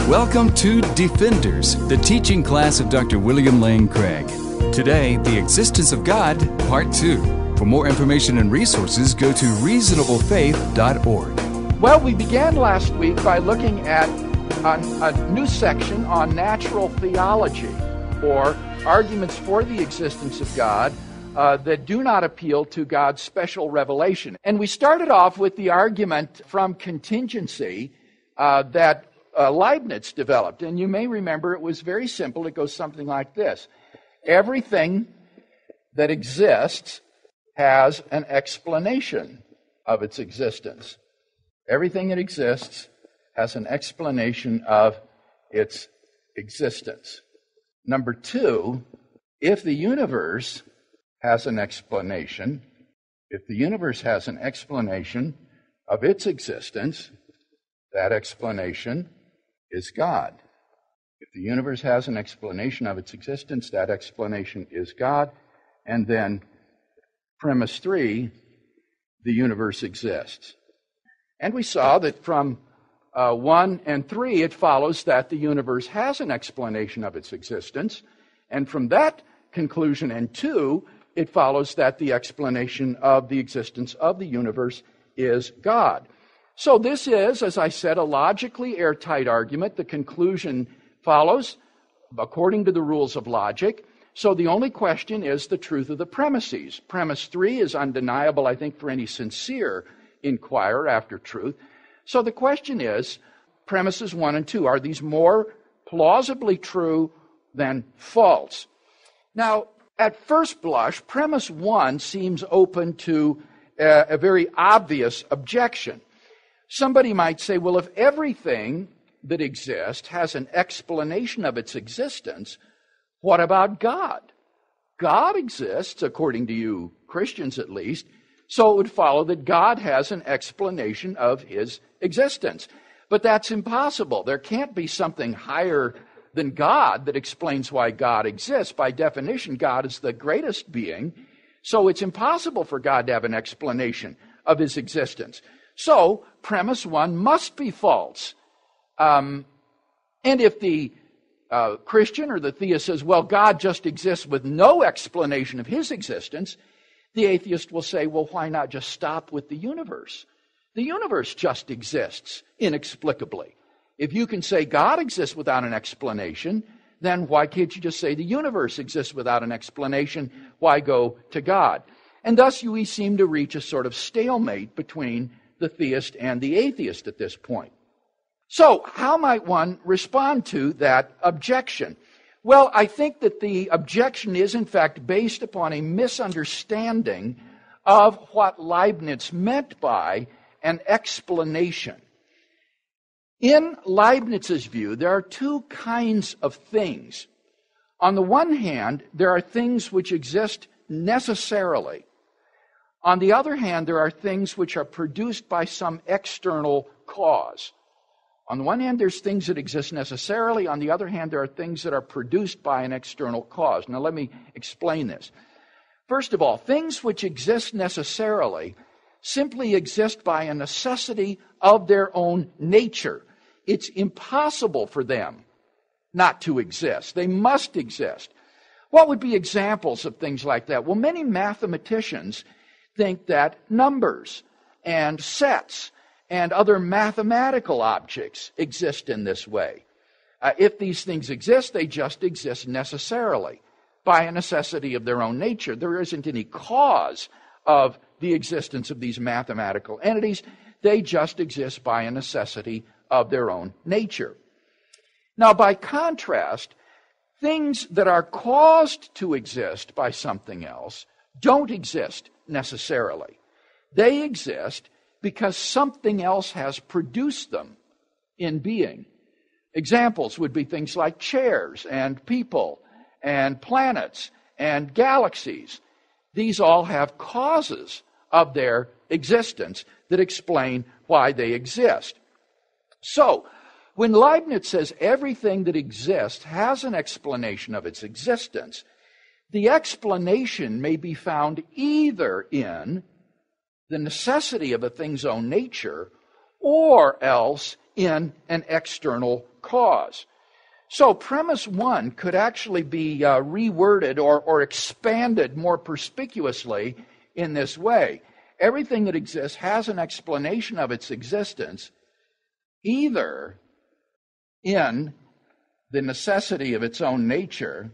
Welcome to Defenders, the teaching class of Dr. William Lane Craig. Today, The Existence of God, Part 2. For more information and resources, go to reasonablefaith.org. Well, we began last week by looking at a new section on natural theology, or arguments for the existence of God that do not appeal to God's special revelation. And we started off with the argument from Contingency that Leibniz developed. And you may remember it was very simple. It goes something like this. Everything that exists has an explanation of its existence. Everything that exists has an explanation of its existence. Number two, if the universe has an explanation, of its existence, that explanation is God. If the universe has an explanation of its existence, that explanation is God. And then, premise 3, the universe exists. And we saw that from 1 and 3, it follows that the universe has an explanation of its existence. And from that conclusion and 2, it follows that the explanation of the existence of the universe is God. So this is, as I said, a logically airtight argument. The conclusion follows according to the rules of logic. So the only question is the truth of the premises. Premise 3 is undeniable, I think, for any sincere inquirer after truth. So the question is, premises 1 and 2, are these more plausibly true than false? Now, at first blush, premise 1 seems open to a very obvious objection. Somebody might say, well, if everything that exists has an explanation of its existence, what about God? God exists, according to you Christians at least, so it would follow that God has an explanation of his existence. But that's impossible. There can't be something higher than God that explains why God exists. By definition, God is the greatest being, so it's impossible for God to have an explanation of his existence. So, premise 1 must be false. And if the Christian or the theist says, well, God just exists with no explanation of his existence, the atheist will say, well, why not just stop with the universe? The universe just exists inexplicably. If you can say God exists without an explanation, then why can't you just say the universe exists without an explanation? Why go to God? And thus we seem to reach a sort of stalemate between the theist and the atheist at this point. So, how might one respond to that objection? Well, I think that the objection is, in fact, based upon a misunderstanding of what Leibniz meant by an explanation. In Leibniz's view, there are two kinds of things. On the one hand, there are things which exist necessarily. On the other hand, there are things which are produced by some external cause. On the one hand, there's things that exist necessarily. On the other hand, there are things that are produced by an external cause. Now, let me explain this. First of all, things which exist necessarily simply exist by a necessity of their own nature. It's impossible for them not to exist. They must exist. What would be examples of things like that? Well, many mathematicians think that numbers and sets and other mathematical objects exist in this way. If these things exist, they just exist necessarily by a necessity of their own nature. There isn't any cause of the existence of these mathematical entities. They just exist by a necessity of their own nature. Now, by contrast, things that are caused to exist by something else don't exist necessarily. They exist because something else has produced them in being. Examples would be things like chairs and people and planets and galaxies. These all have causes of their existence that explain why they exist. So, when Leibniz says everything that exists has an explanation of its existence, the explanation may be found either in the necessity of a thing's own nature or else in an external cause. So premise 1 could actually be reworded or expanded more perspicuously in this way. Everything that exists has an explanation of its existence, either in the necessity of its own nature,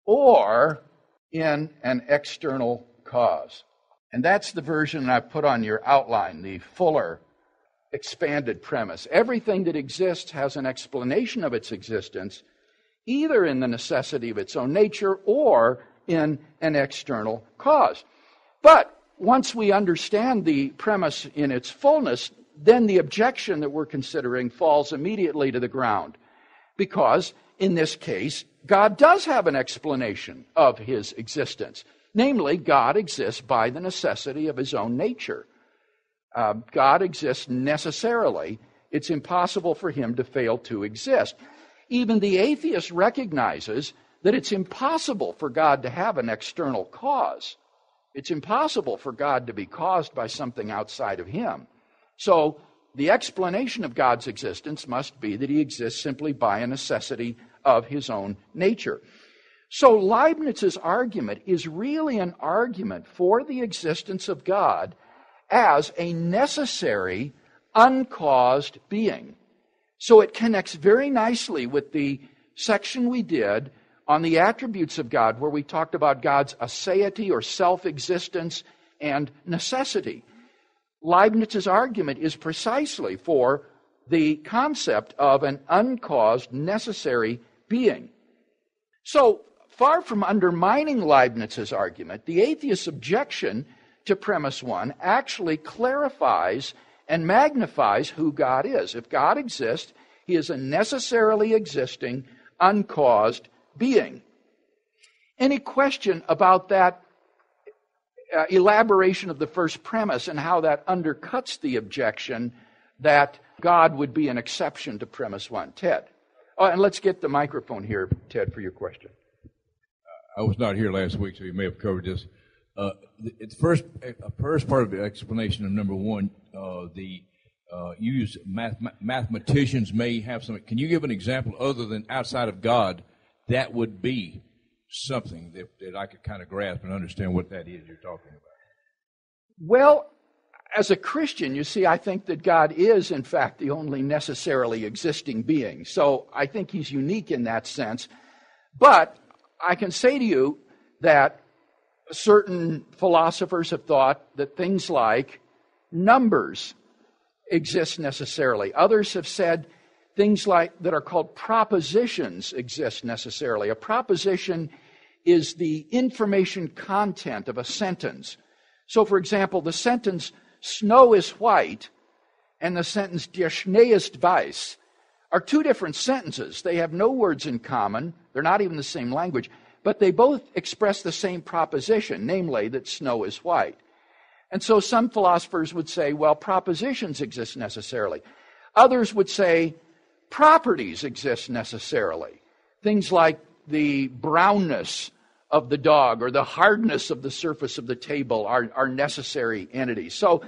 or in an external cause. And that's the version I put on your outline, the fuller, expanded premise. Everything that exists has an explanation of its existence, either in the necessity of its own nature or in an external cause. But once we understand the premise in its fullness, then the objection that we're considering falls immediately to the ground. Because, in this case, God does have an explanation of his existence. Namely, God exists by the necessity of his own nature. God exists necessarily. It's impossible for him to fail to exist. Even the atheist recognizes that it's impossible for God to have an external cause. It's impossible for God to be caused by something outside of him. So the explanation of God's existence must be that he exists simply by a necessity of his own nature. So Leibniz's argument is really an argument for the existence of God as a necessary, uncaused being. So it connects very nicely with the section we did on the attributes of God, where we talked about God's aseity or self-existence and necessity. Leibniz's argument is precisely for the concept of an uncaused, necessary being. So, far from undermining Leibniz's argument, the atheist's objection to premise 1 actually clarifies and magnifies who God is. If God exists, he is a necessarily existing, uncaused being. Any question about that elaboration of the first premise and how that undercuts the objection that God would be an exception to premise 1? Ted. Oh, and let's get the microphone here, Ted, for your question. I was not here last week, so you may have covered this. It's first part of the explanation of number 1. Mathematicians may have some. Can you give an example other than outside of God that would be something that I could kind of grasp and understand what that is you're talking about? Well, as a Christian, you see, I think that God is, in fact, the only necessarily existing being. So I think he's unique in that sense. But I can say to you that certain philosophers have thought that things like numbers exist necessarily. Others have said things like that are called propositions exist necessarily. A proposition is the information content of a sentence. So, for example, the sentence "snow is white" and the sentence "Der Schnee ist weiß" are two different sentences. They have no words in common. They're not even the same language. But they both express the same proposition, namely that snow is white. And so some philosophers would say, well, propositions exist necessarily. Others would say properties exist necessarily. Things like the brownness of the dog or the hardness of the surface of the table are necessary entities. So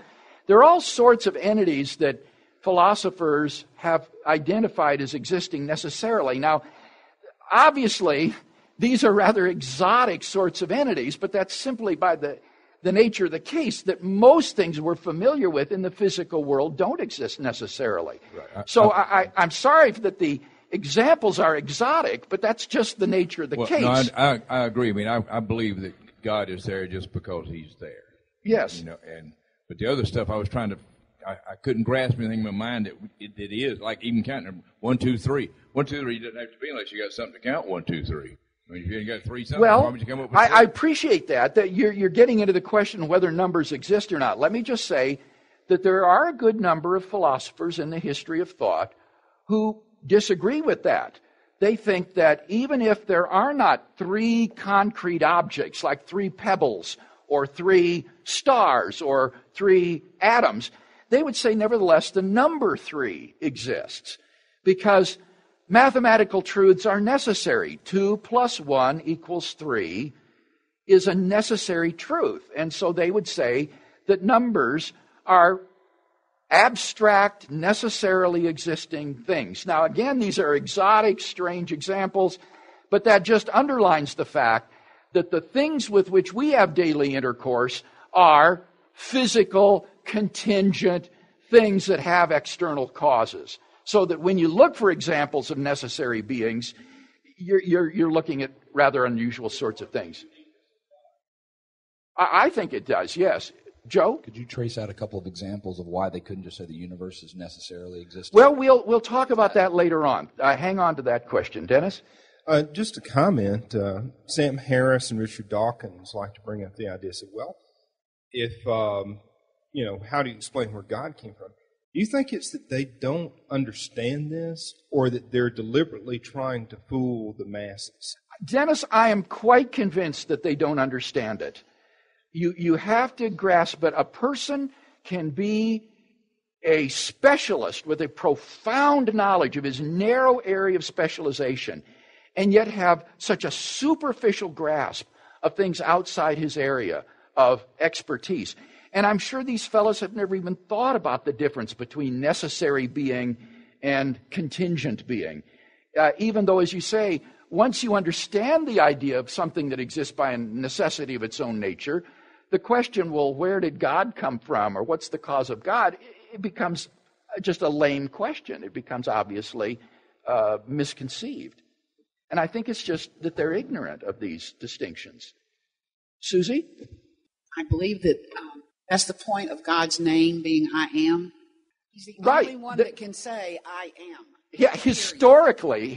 there are all sorts of entities that philosophers have identified as existing necessarily. Now, obviously, these are rather exotic sorts of entities, but that's simply by the nature of the case that most things we're familiar with in the physical world don't exist necessarily. Right. I'm sorry that the examples are exotic, but that's just the nature of the case. No, I agree. I mean, I believe that God is there just because he's there. Yes. But the other stuff I was trying to, I couldn't grasp anything in my mind that it is, like even counting 1, 2, 3. 1, 2, 3 doesn't have to be unless you got something to count 1, 2, 3. I mean, if you ain't got 3 something, why would you come up with 3? I appreciate that you're getting into the question of whether numbers exist or not. Let me just say that there are a good number of philosophers in the history of thought who disagree with that. They think that even if there are not 3 concrete objects, like 3 pebbles or 3 stars or 3 atoms, they would say nevertheless the number 3 exists because mathematical truths are necessary. 2 + 1 = 3 is a necessary truth. And so they would say that numbers are abstract, necessarily existing things. Now, again, these are exotic, strange examples, but that just underlines the fact that the things with which we have daily intercourse are physical, contingent things that have external causes. So that when you look for examples of necessary beings, you're looking at rather unusual sorts of things. I think it does, yes. Joe? Could you trace out a couple of examples of why they couldn't just say the universe is necessarily existing? Well, we'll talk about that later on. Hang on to that question. Dennis? Just a comment. Sam Harris and Richard Dawkins like to bring up the idea. Say, well, if, how do you explain where God came from? Do you think it's that they don't understand this, or that they're deliberately trying to fool the masses? Dennis, I am quite convinced that they don't understand it. You have to grasp it. A person can be a specialist with a profound knowledge of his narrow area of specialization, and yet have such a superficial grasp of things outside his area of expertise. And I'm sure these fellows have never even thought about the difference between necessary being and contingent being. Even though, as you say, once you understand the idea of something that exists by a necessity of its own nature, the question, well, where did God come from, or what's the cause of God, it becomes just a lame question. It becomes obviously misconceived. And I think it's just that they're ignorant of these distinctions. Susie? I believe that that's the point of God's name being I am. He's the only one that can say I am. Yeah, historically,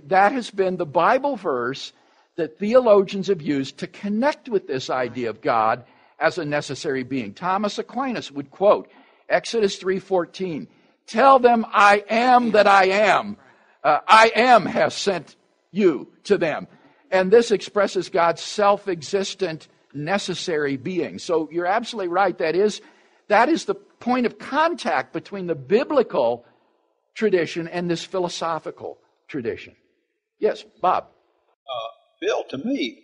that has been the Bible verse that theologians have used to connect with this idea of God as a necessary being. Thomas Aquinas would quote Exodus 3:14, "Tell them I am that I am. I am has sent you to them." And this expresses God's self-existent, necessary being. So you're absolutely right. That is the point of contact between the biblical tradition and this philosophical tradition. Yes, Bob. Bill, to me,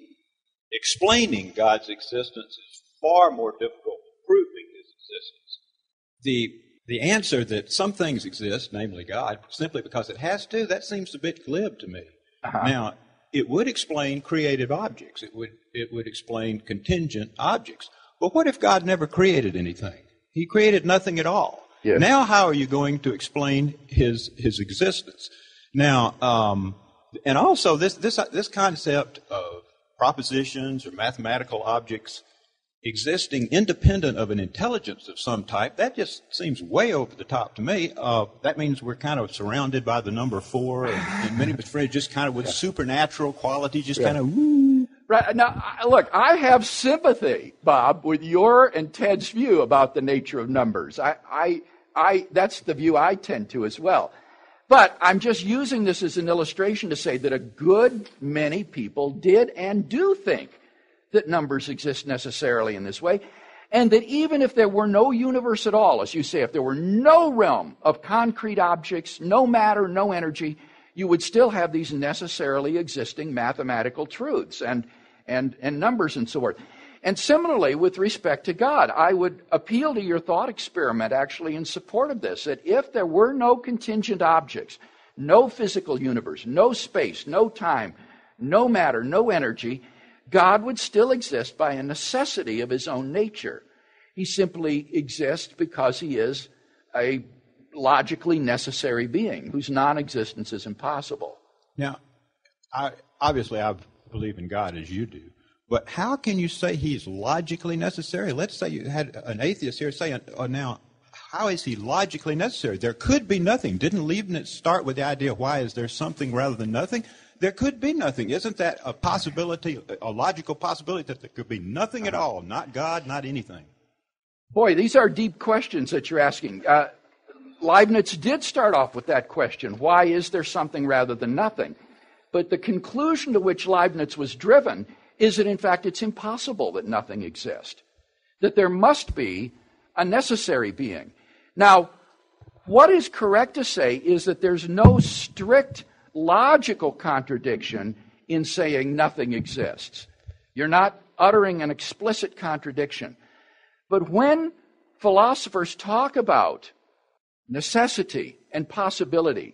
explaining God's existence is far more difficult than proving his existence. The answer that some things exist, namely God, simply because it has to, that seems a bit glib to me. Uh-huh. Now, it would explain creative objects. It would explain contingent objects. But what if God never created anything? He created nothing at all. Yes. Now how are you going to explain his existence? Now, and also this concept of propositions or mathematical objects existing independent of an intelligence of some type, that just seems way over the top to me. That means we're kind of surrounded by the number 4, and many of his friends just kind of with supernatural qualities, just kind of woo. Right. Now, look, I have sympathy, Bob, with your and Ted's view about the nature of numbers. That's the view I tend to as well. But I'm just using this as an illustration to say that a good many people did and do think that numbers exist necessarily in this way, and that even if there were no universe at all, as you say, if there were no realm of concrete objects, no matter, no energy, you would still have these necessarily existing mathematical truths and numbers and so forth. And similarly, with respect to God, I would appeal to your thought experiment actually in support of this, that if there were no contingent objects, no physical universe, no space, no time, no matter, no energy, God would still exist by a necessity of his own nature. He simply exists because he is a logically necessary being whose non-existence is impossible. Now, I believe in God as you do. But how can you say he's logically necessary? Let's say you had an atheist here saying, now, how is he logically necessary? There could be nothing. Didn't Leibniz start with the idea, why is there something rather than nothing? There could be nothing. Isn't that a possibility, a logical possibility that there could be nothing at all, not God, not anything? Boy, these are deep questions that you're asking. Leibniz did start off with that question, why is there something rather than nothing? But the conclusion to which Leibniz was driven is that, in fact, it's impossible that nothing exists, that there must be a necessary being. Now, what is correct to say is that there's no strict logical contradiction in saying nothing exists. You're not uttering an explicit contradiction. But when, philosophers talk about necessity and possibility,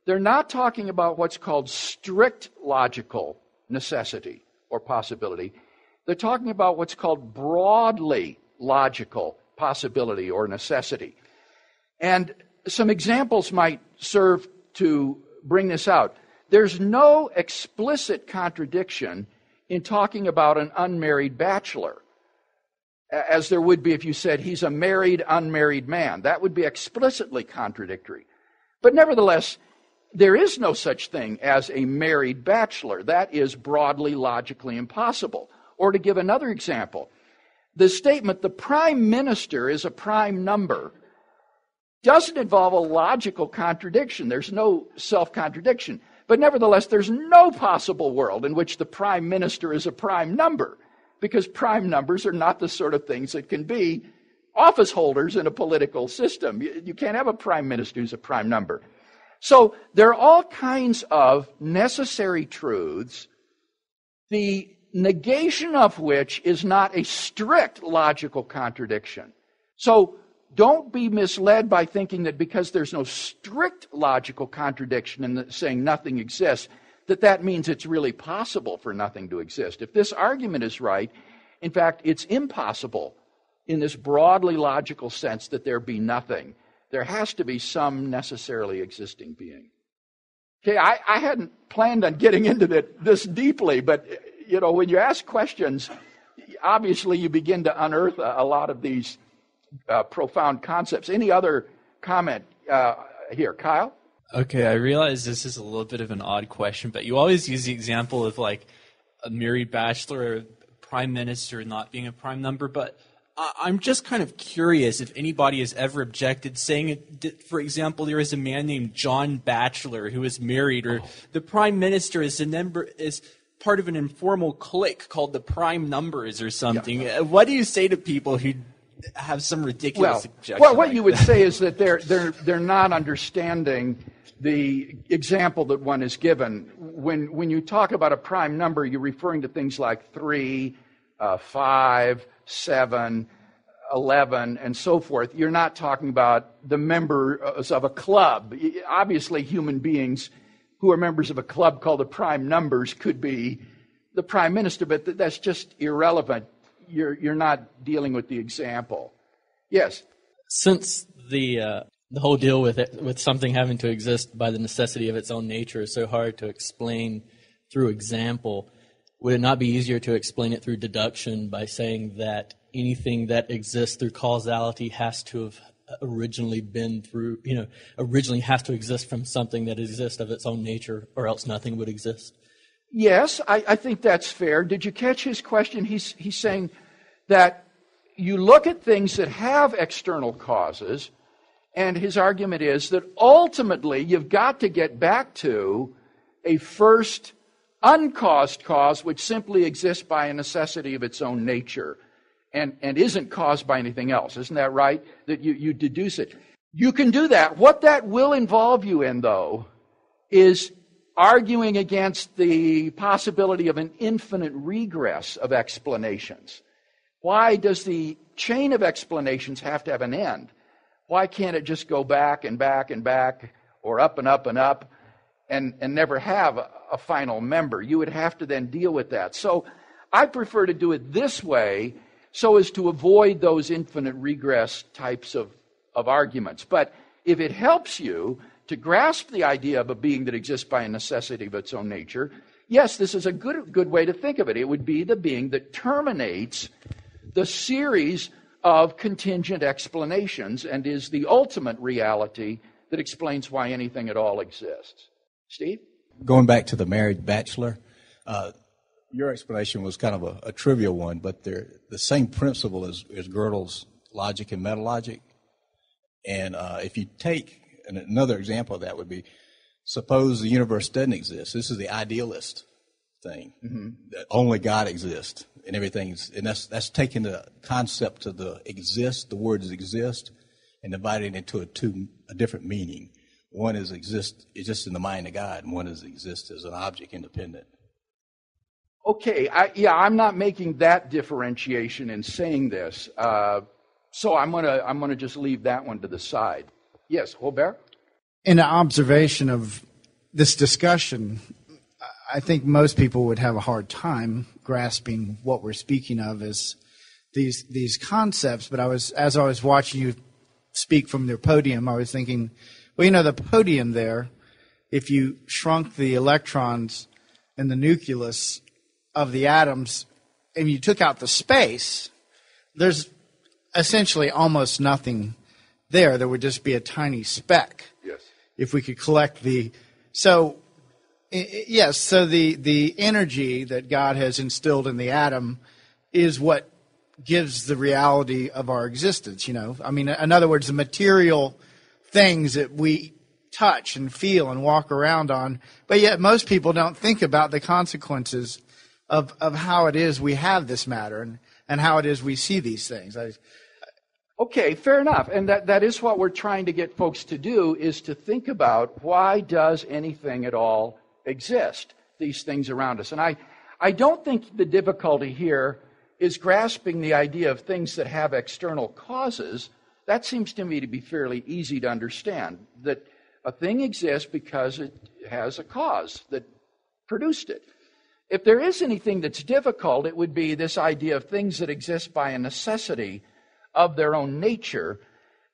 they're not talking about what's called strict logical necessity or possibility. They're talking about what's called broadly logical possibility or necessity. And some examples might serve to bring this out. There's no explicit contradiction in talking about an unmarried bachelor, as there would be if you said he's a married, unmarried man. That would be explicitly contradictory. But nevertheless, there is no such thing as a married bachelor. That is broadly logically impossible. Or to give another example, the statement, the prime minister is a prime number, doesn't involve a logical contradiction. There's no self-contradiction. But nevertheless, there's no possible world in which the prime minister is a prime number, because prime numbers are not the sort of things that can be office holders in a political system. You can't have a prime minister who's a prime number. So there are all kinds of necessary truths, the negation of which is not a strict logical contradiction. So don't be misled by thinking that because there's no strict logical contradiction in saying nothing exists, that means it's really possible for nothing to exist. If this argument is right, in fact, it's impossible in this broadly logical sense that there be nothing. There has to be some necessarily existing being. Okay, I hadn't planned on getting into this deeply, but when you ask questions, obviously you begin to unearth a lot of these profound concepts. Any other comment here? Kyle? Okay, I realize this is a little bit of an odd question, but you always use the example of like a married bachelor or a prime minister not being a prime number, but I'm just kind of curious if anybody has ever objected saying, for example, there is a man named John Batchelor who is married, or the prime minister is part of an informal clique called the prime numbers or something. Yeah. What do you say to people who have some ridiculous objection? Well, what you would say is that they're not understanding the example that one is given. When you talk about a prime number, you're referring to things like 3, 5, 7, 11, and so forth. You're not talking about the members of a club. Obviously, human beings who are members of a club called the prime numbers could be the prime minister, but that's just irrelevant. You're not dealing with the example. Yes? Since the whole deal with something having to exist by the necessity of its own nature is so hard to explain through example, would it not be easier to explain it through deduction by saying that anything that exists through causality has to have originally has to exist from something that exists of its own nature, or else nothing would exist? Yes, I think that's fair. Did you catch his question? He's saying that you look at things that have external causes, and his argument is that ultimately you've got to get back to a first uncaused cause which simply exists by a necessity of its own nature and isn't caused by anything else. Isn't that right? That you deduce it. You can do that. What that will involve you in, though, is arguing against the possibility of an infinite regress of explanations. Why does the chain of explanations have to have an end? Why can't it just go back and back and back, or up and up and up, and never have a final member? You would have to then deal with that. So I prefer to do it this way so as to avoid those infinite regress types of arguments. But if it helps you to grasp the idea of a being that exists by a necessity of its own nature, yes, this is a good way to think of it. It would be the being that terminates the series of contingent explanations and is the ultimate reality that explains why anything at all exists. Steve? Going back to the married bachelor, your explanation was kind of a trivial one, but they're the same principle as Gödel's logic and metalogic. And if you take another example of that would be, suppose the universe doesn't exist. This is the idealist thing, that only God exists and everything's, and that's taking the concept of the words exist, and dividing it into a different meaning. One is exist in the mind of God, and one is exist as an object independent. Okay, I'm not making that differentiation in saying this. So I'm gonna just leave that one to the side. Yes, Robert? In an observation of this discussion, I think most people would have a hard time grasping what we're speaking of as these concepts. But as I was watching you speak from the podium, I was thinking, well, the podium there, if you shrunk the electrons in the nucleus of the atoms and you took out the space, there's essentially almost nothing there. There would just be a tiny speck. Yes. If we could collect the energy that God has instilled in the atom is what gives the reality of our existence, I mean, in other words, the material things that we touch and feel and walk around on, but yet most people don't think about the consequences of how it is we have this matter and how it is we see these things. Okay, fair enough. And that is what we're trying to get folks to do, is to think about, why does anything at all exist, these things around us? And I don't think the difficulty here is grasping the idea of things that have external causes. That seems to me to be fairly easy to understand, that a thing exists because it has a cause that produced it. If there is anything that's difficult, it would be this idea of things that exist by a necessity of their own nature.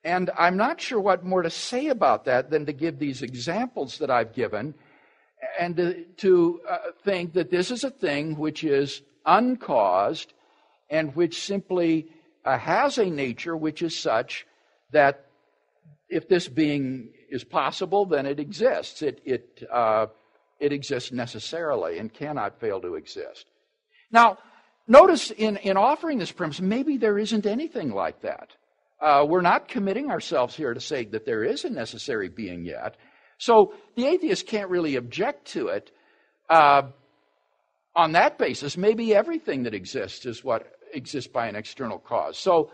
And I'm not sure what more to say about that than to give these examples that I've given, and to think that this is a thing which is uncaused and which simply has a nature which is such that if this being is possible, then it exists. It exists necessarily and cannot fail to exist. Now, notice in offering this premise, maybe there isn't anything like that. We're not committing ourselves here to say that there is a necessary being yet. So the atheist can't really object to it on that basis. Maybe everything that exists is what exists by an external cause. So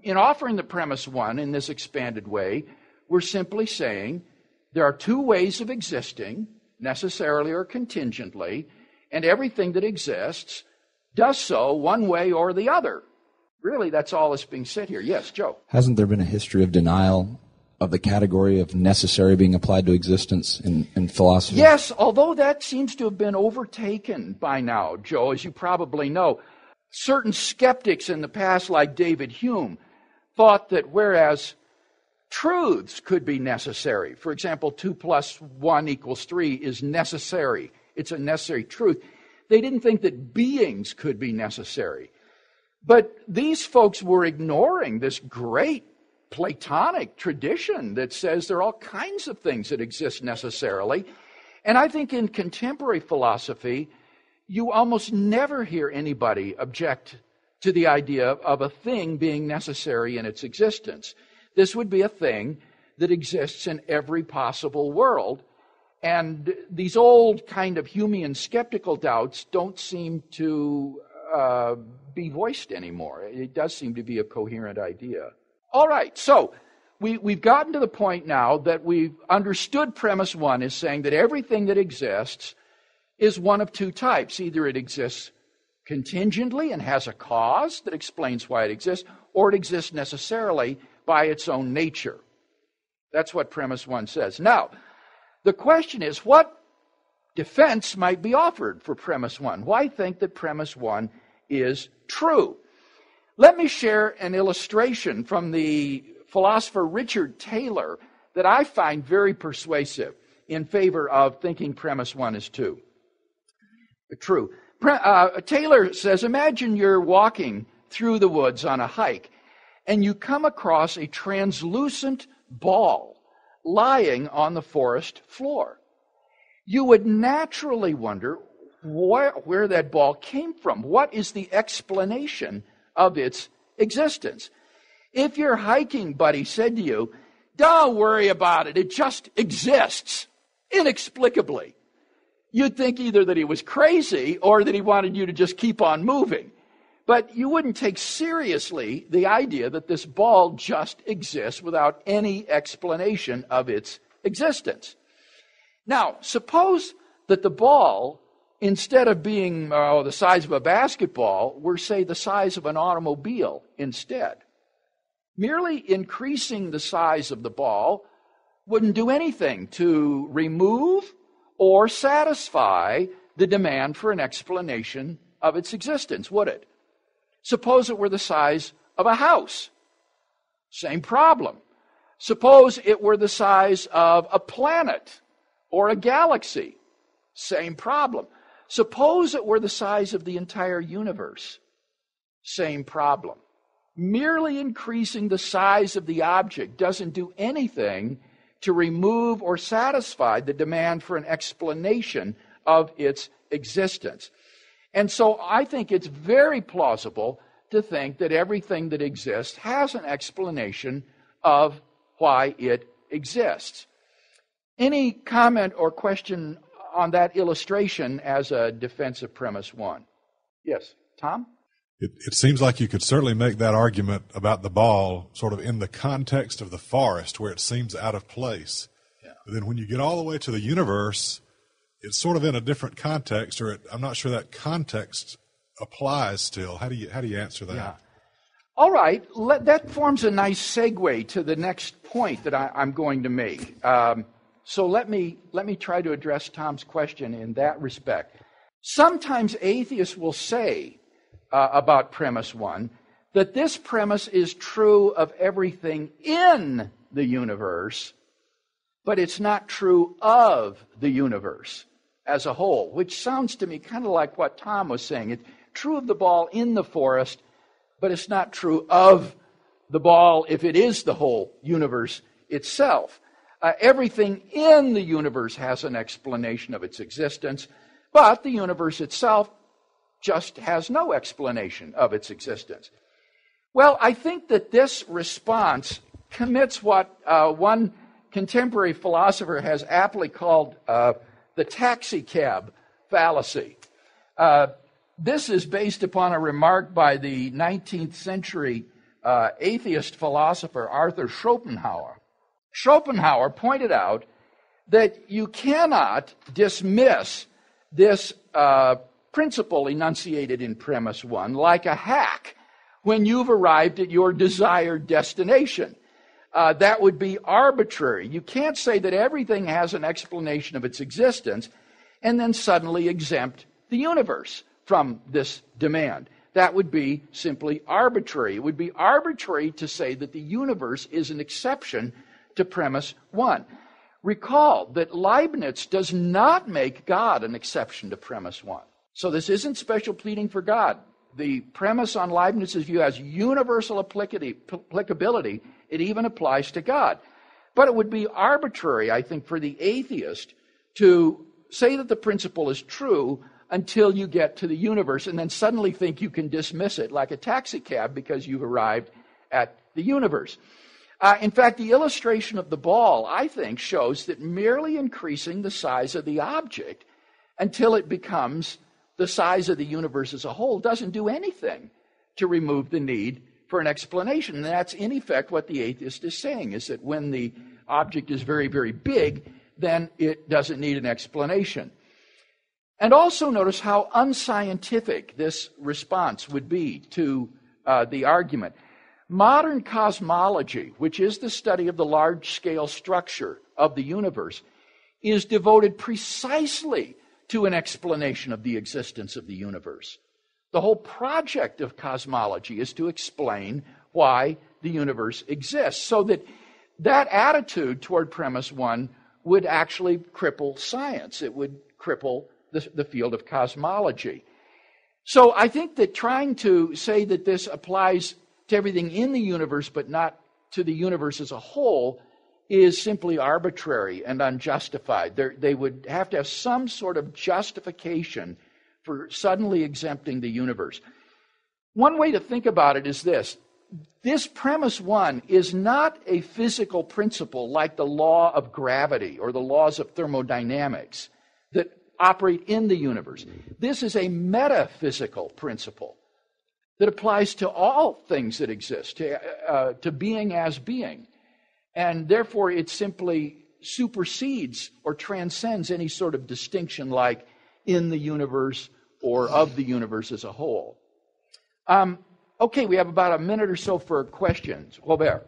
in offering the premise one in this expanded way, we're simply saying there are two ways of existing, necessarily or contingently, and everything that exists does so one way or the other. Really, that's all that's being said here. Yes, Joe? Hasn't there been a history of denial of the category of necessary being applied to existence in philosophy? Yes, although that seems to have been overtaken by now, Joe, as you probably know. Certain skeptics in the past, like David Hume, thought that whereas truths could be necessary, for example, 2 + 1 = 3 is necessary. It's a necessary truth. They didn't think that beings could be necessary. But these folks were ignoring this great Platonic tradition that says there are all kinds of things that exist necessarily. And I think in contemporary philosophy, you almost never hear anybody object to the idea of a thing being necessary in its existence. This would be a thing that exists in every possible world. And these old kind of Humean skeptical doubts don't seem to be voiced anymore. It does seem to be a coherent idea. All right, so we've gotten to the point now that we've understood premise one is saying that everything that exists is one of two types. Either it exists contingently and has a cause that explains why it exists, or it exists necessarily by its own nature. That's what premise one says. Now, the question is, what defense might be offered for premise one? Why think that premise one is true? Let me share an illustration from the philosopher Richard Taylor that I find very persuasive in favor of thinking premise one is true. Taylor says, imagine you're walking through the woods on a hike and you come across a translucent ball lying on the forest floor. You would naturally wonder where that ball came from. What is the explanation of its existence? If your hiking buddy said to you, don't worry about it, it just exists inexplicably, you'd think either that he was crazy or that he wanted you to just keep on moving. But you wouldn't take seriously the idea that this ball just exists without any explanation of its existence. Now, suppose that the ball, instead of being the size of a basketball, were, say, the size of an automobile instead. Merely increasing the size of the ball wouldn't do anything to remove or satisfy the demand for an explanation of its existence, would it? Suppose it were the size of a house. Same problem. Suppose it were the size of a planet or a galaxy. Same problem. Suppose it were the size of the entire universe. Same problem. Merely increasing the size of the object doesn't do anything to remove or satisfy the demand for an explanation of its existence. And so I think it's very plausible to think that everything that exists has an explanation of why it exists. Any comment or question on that illustration as a defense of premise one? Yes, Tom? It seems like you could certainly make that argument about the ball sort of in the context of the forest where it seems out of place. Yeah. But then when you get all the way to the universe, it's sort of in a different context, or I'm not sure that context applies still. How do you answer that? Yeah. All right, that forms a nice segue to the next point that I'm going to make. So let me try to address Tom's question in that respect. Sometimes atheists will say about premise one that this premise is true of everything in the universe, but it's not true of the universe as a whole, which sounds to me kind of like what Tom was saying. It's true of the ball in the forest, but it's not true of the ball if it is the whole universe itself. Everything in the universe has an explanation of its existence, but the universe itself just has no explanation of its existence. Well, I think that this response commits what one contemporary philosopher has aptly called the taxi cab fallacy. This is based upon a remark by the 19th century atheist philosopher Arthur Schopenhauer. Schopenhauer pointed out that you cannot dismiss this principle enunciated in premise one like a hack when you've arrived at your desired destination. That would be arbitrary. You can't say that everything has an explanation of its existence and then suddenly exempt the universe from this demand. That would be simply arbitrary. It would be arbitrary to say that the universe is an exception to premise one. Recall that Leibniz does not make God an exception to premise one. So this isn't special pleading for God. The premise on Leibniz's view has universal applicability. It even applies to God. But it would be arbitrary, I think, for the atheist to say that the principle is true until you get to the universe and then suddenly think you can dismiss it like a taxi cab because you've arrived at the universe. In fact, the illustration of the ball, I think, shows that merely increasing the size of the object until it becomes the size of the universe as a whole doesn't do anything to remove the need for an explanation. And that's, in effect, what the atheist is saying, is that when the object is very, very big, then it doesn't need an explanation. And also notice how unscientific this response would be to the argument. Modern cosmology, which is the study of the large-scale structure of the universe, is devoted precisely to an explanation of the existence of the universe. The whole project of cosmology is to explain why the universe exists, so that attitude toward premise one would actually cripple science. It would cripple the field of cosmology. So I think that trying to say that this applies to everything in the universe but not to the universe as a whole is simply arbitrary and unjustified. They would have to have some sort of justification for suddenly exempting the universe. One way to think about it is this. This premise one is not a physical principle like the law of gravity or the laws of thermodynamics that operate in the universe. This is a metaphysical principle that applies to all things that exist, to being as being. And therefore, it simply supersedes or transcends any sort of distinction like in the universe or of the universe as a whole. Okay, we have about a minute or so for questions. Robert.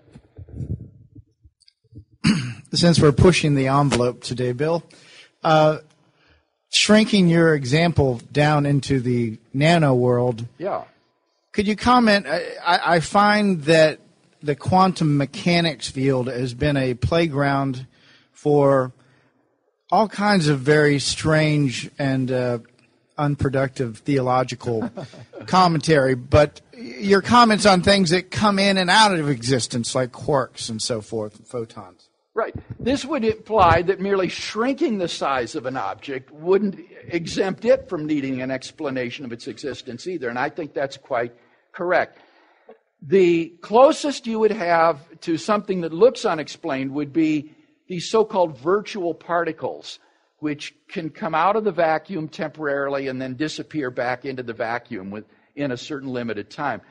Since we're pushing the envelope today, Bill, shrinking your example down into the nano world, yeah. Could you comment? I find that the quantum mechanics field has been a playground for all kinds of very strange and unproductive theological commentary, but your comments on things that come in and out of existence, like quarks and so forth, photons. Right. This would imply that merely shrinking the size of an object wouldn't exempt it from needing an explanation of its existence either, and I think that's quite correct. The closest you would have to something that looks unexplained would be these so-called virtual particles, which can come out of the vacuum temporarily and then disappear back into the vacuum within a certain limited time.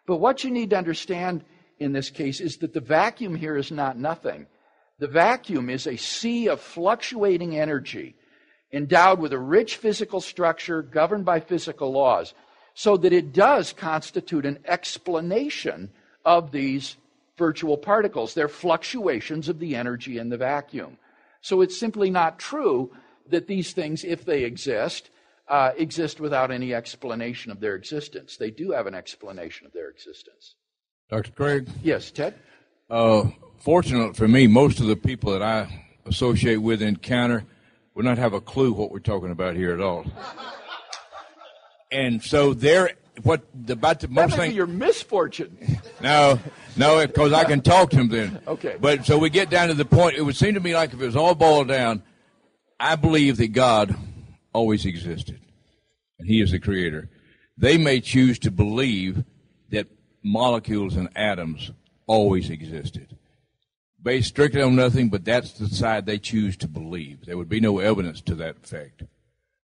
But what you need to understand in this case is that the vacuum here is not nothing. The vacuum is a sea of fluctuating energy endowed with a rich physical structure governed by physical laws, so that it does constitute an explanation of these virtual particles. They're fluctuations of the energy in the vacuum. So it's simply not true that these things, if they exist without any explanation of their existence. They do have an explanation of their existence. Dr. Craig? Yes, Ted? Fortunately for me, most of the people that I associate with encounter would not have a clue what we're talking about here at all. And so about the most thing. Your misfortune. No, because I can talk to them then. Okay. But so we get down to the point. It would seem to me like if it was all boiled down, I believe that God always existed, and He is the Creator. They may choose to believe that molecules and atoms always existed, based strictly on nothing. But that's the side they choose to believe. There would be no evidence to that effect.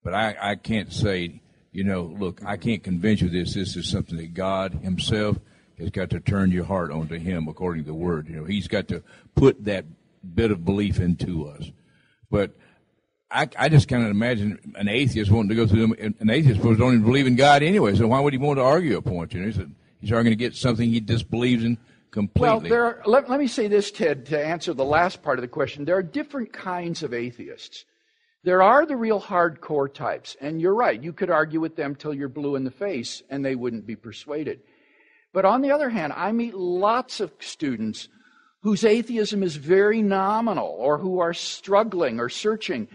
But I can't say, look, I can't convince you this. This is something that God Himself has got to turn your heart onto Him according to the Word. He's got to put that bit of belief into us. But I just kind of imagine an atheist wanting to go through them. An atheist don't even believe in God anyway, so why would he want to argue a point? He's arguing to get something he disbelieves in completely. Well, let me say this, Ted, to answer the last part of the question. There are different kinds of atheists. There are the real hardcore types, and you're right, you could argue with them till you're blue in the face, and they wouldn't be persuaded. But on the other hand, I meet lots of students whose atheism is very nominal, or who are struggling or searching.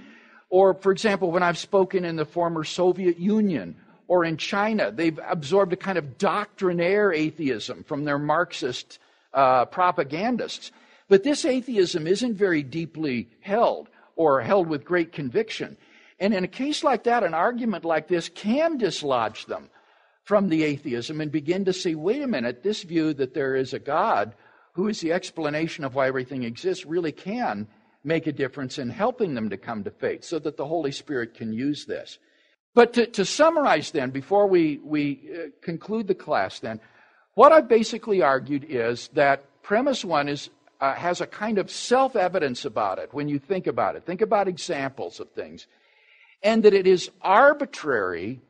Or, for example, when I've spoken in the former Soviet Union or in China, they've absorbed a kind of doctrinaire atheism from their Marxist propagandists. But this atheism isn't very deeply held or held with great conviction. And in a case like that, an argument like this can dislodge them from the atheism and begin to see, wait a minute, this view that there is a God who is the explanation of why everything exists really can make a difference in helping them to come to faith, so that the Holy Spirit can use this. But to summarize then, before we conclude the class then, what I've basically argued is that premise one has a kind of self-evidence about it when you think about it. Think about examples of things. And that it is arbitrary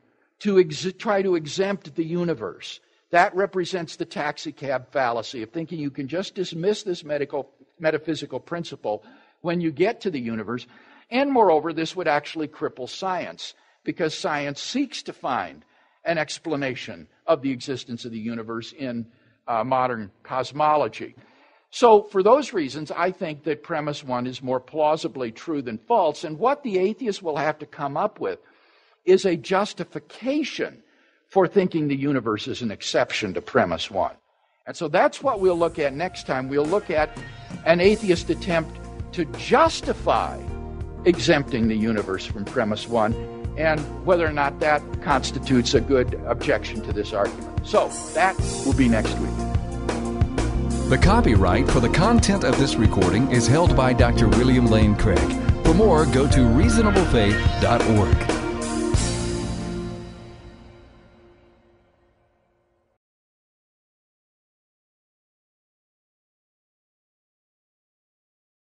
to try to exempt the universe. That represents the taxicab fallacy of thinking you can just dismiss this metaphysical principle when you get to the universe. And moreover, this would actually cripple science, because science seeks to find an explanation of the existence of the universe in modern cosmology. So for those reasons, I think that premise one is more plausibly true than false. And what the atheist will have to come up with is a justification for thinking the universe is an exception to premise one. And so that's what we'll look at next time. We'll look at an atheist attempt to justify exempting the universe from premise one, and whether or not that constitutes a good objection to this argument. So that will be next week. The copyright for the content of this recording is held by Dr. William Lane Craig. For more, go to reasonablefaith.org.